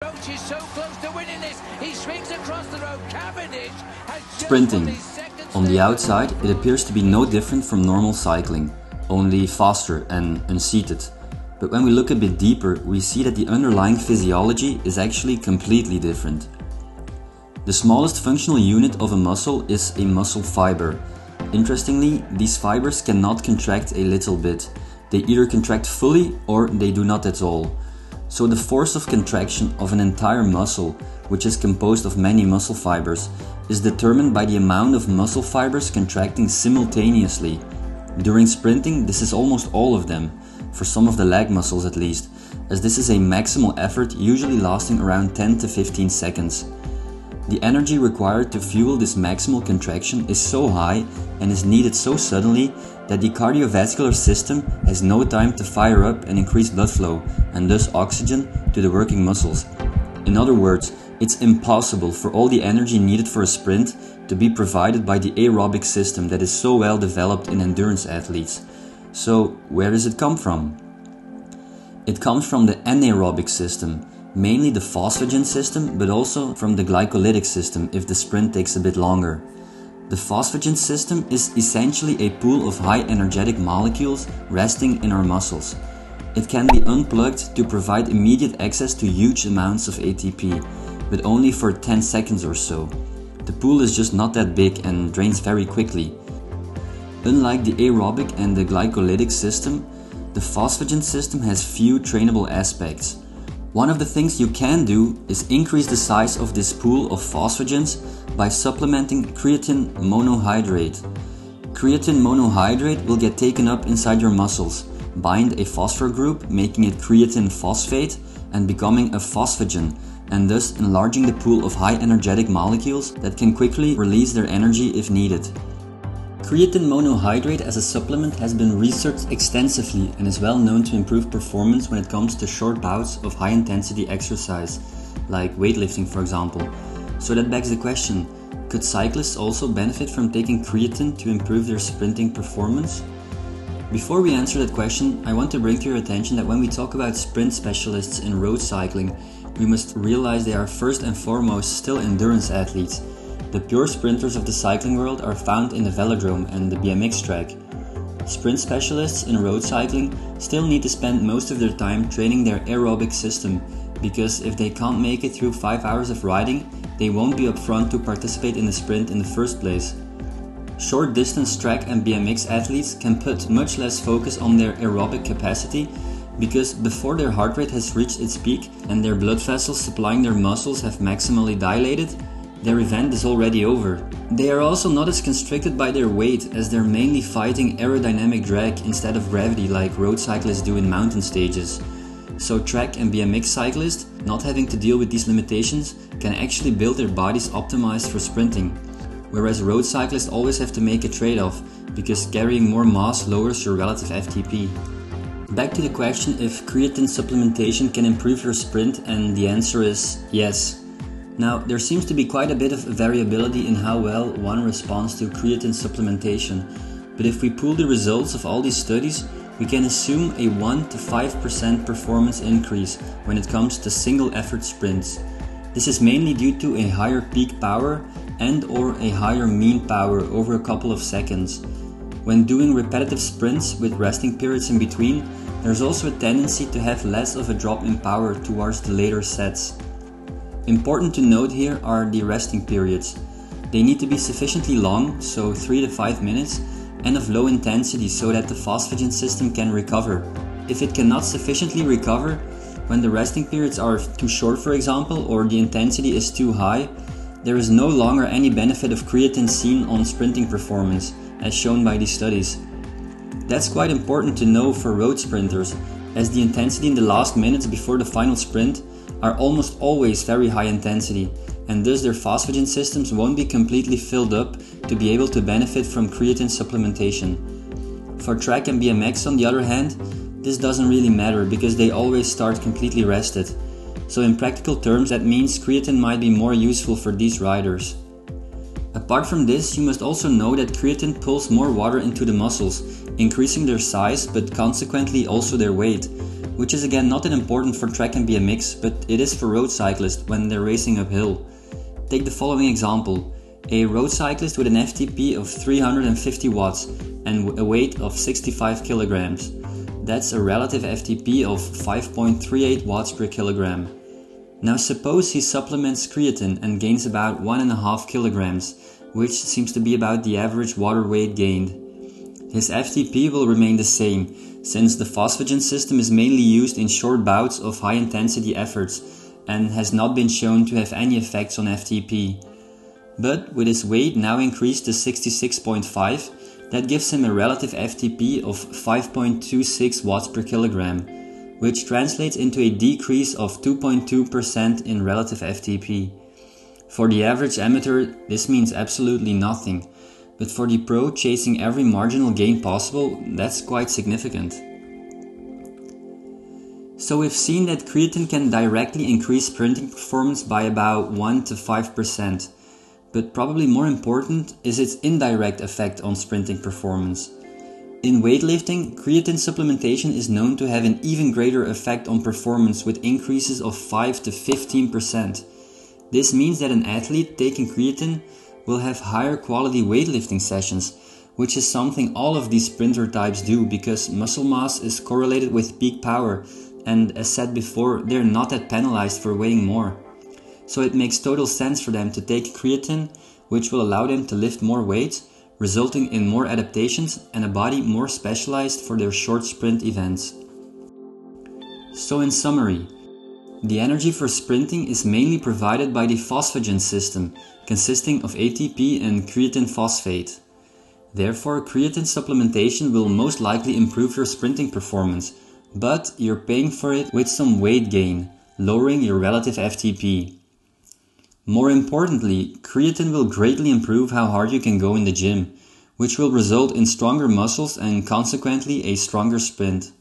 Roach is so close to winning this. He swings across the road. Cavendish has just Sprinting. On the outside, it appears to be no different from normal cycling, only faster and unseated. But when we look a bit deeper, we see that the underlying physiology is actually completely different. The smallest functional unit of a muscle is a muscle fiber. Interestingly, these fibers cannot contract a little bit. They either contract fully or they do not at all. So the force of contraction of an entire muscle, which is composed of many muscle fibers, is determined by the amount of muscle fibers contracting simultaneously. During sprinting, this is almost all of them, for some of the leg muscles at least, as this is a maximal effort usually lasting around 10 to 15 seconds. The energy required to fuel this maximal contraction is so high and is needed so suddenly that the cardiovascular system has no time to fire up and increase blood flow and thus oxygen to the working muscles. In other words, it's impossible for all the energy needed for a sprint to be provided by the aerobic system that is so well developed in endurance athletes. So where does it come from? It comes from the anaerobic system, mainly the phosphagen system, but also from the glycolytic system if the sprint takes a bit longer. The phosphagen system is essentially a pool of high energetic molecules resting in our muscles. It can be unplugged to provide immediate access to huge amounts of ATP, but only for 10 seconds or so. The pool is just not that big and drains very quickly. Unlike the aerobic and the glycolytic system, the phosphagen system has few trainable aspects. One of the things you can do is increase the size of this pool of phosphagens by supplementing creatine monohydrate. Creatine monohydrate will get taken up inside your muscles, bind a phosphor group, making it creatine phosphate and becoming a phosphagen, and thus enlarging the pool of high energetic molecules that can quickly release their energy if needed. Creatine monohydrate as a supplement has been researched extensively and is well known to improve performance when it comes to short bouts of high intensity exercise, like weightlifting for example. So that begs the question, could cyclists also benefit from taking creatine to improve their sprinting performance? Before we answer that question, I want to bring to your attention that when we talk about sprint specialists in road cycling, we must realize they are first and foremost still endurance athletes. The pure sprinters of the cycling world are found in the velodrome and the BMX track. Sprint specialists in road cycling still need to spend most of their time training their aerobic system, because if they can't make it through 5 hours of riding, they won't be up front to participate in the sprint in the first place. Short distance track and BMX athletes can put much less focus on their aerobic capacity, because before their heart rate has reached its peak and their blood vessels supplying their muscles have maximally dilated, their event is already over. They are also not as constricted by their weight, as they're mainly fighting aerodynamic drag instead of gravity like road cyclists do in mountain stages. So track and BMX cyclists, not having to deal with these limitations, can actually build their bodies optimized for sprinting. Whereas road cyclists always have to make a trade-off, because carrying more mass lowers your relative FTP. Back to the question if creatine supplementation can improve your sprint, and the answer is yes. Now, there seems to be quite a bit of variability in how well one responds to creatine supplementation, but if we pool the results of all these studies, we can assume a 1 to 5% performance increase when it comes to single effort sprints. This is mainly due to a higher peak power and/or a higher mean power over a couple of seconds. When doing repetitive sprints with resting periods in between, there's also a tendency to have less of a drop in power towards the later sets. Important to note here are the resting periods. They need to be sufficiently long, so 3 to 5 minutes, and of low intensity so that the phosphagen system can recover. If it cannot sufficiently recover, when the resting periods are too short for example, or the intensity is too high, there is no longer any benefit of creatine seen on sprinting performance, as shown by these studies. That's quite important to know for road sprinters, as the intensity in the last minutes before the final sprint are almost always very high intensity, and thus their phosphagen systems won't be completely filled up to be able to benefit from creatine supplementation. For track and BMX on the other hand, this doesn't really matter because they always start completely rested. So in practical terms, that means creatine might be more useful for these riders. Apart from this, you must also know that creatine pulls more water into the muscles, increasing their size but consequently also their weight, which is again not that important for track and BMX, but it is for road cyclists when they're racing uphill. Take the following example. A road cyclist with an FTP of 350 watts and a weight of 65 kilograms. That's a relative FTP of 5.38 watts per kilogram. Now suppose he supplements creatine and gains about 1.5 kilograms, which seems to be about the average water weight gained. His FTP will remain the same, since the phosphagen system is mainly used in short bouts of high intensity efforts and has not been shown to have any effects on FTP. But with his weight now increased to 66.5, that gives him a relative FTP of 5.26 watts per kilogram, which translates into a decrease of 2.2% in relative FTP. For the average amateur, this means absolutely nothing, but for the pro chasing every marginal gain possible, that's quite significant. So we've seen that creatine can directly increase sprinting performance by about 1 to 5%, but probably more important is its indirect effect on sprinting performance. In weightlifting, creatine supplementation is known to have an even greater effect on performance with increases of 5 to 15%. This means that an athlete taking creatine will have higher quality weightlifting sessions, which is something all of these sprinter types do because muscle mass is correlated with peak power, and as said before, they're not that penalized for weighing more. So it makes total sense for them to take creatine, which will allow them to lift more weight, resulting in more adaptations and a body more specialized for their short sprint events. So in summary, the energy for sprinting is mainly provided by the phosphagen system, consisting of ATP and creatine phosphate. Therefore, creatine supplementation will most likely improve your sprinting performance, but you're paying for it with some weight gain, lowering your relative FTP. More importantly, creatine will greatly improve how hard you can go in the gym, which will result in stronger muscles and consequently a stronger sprint.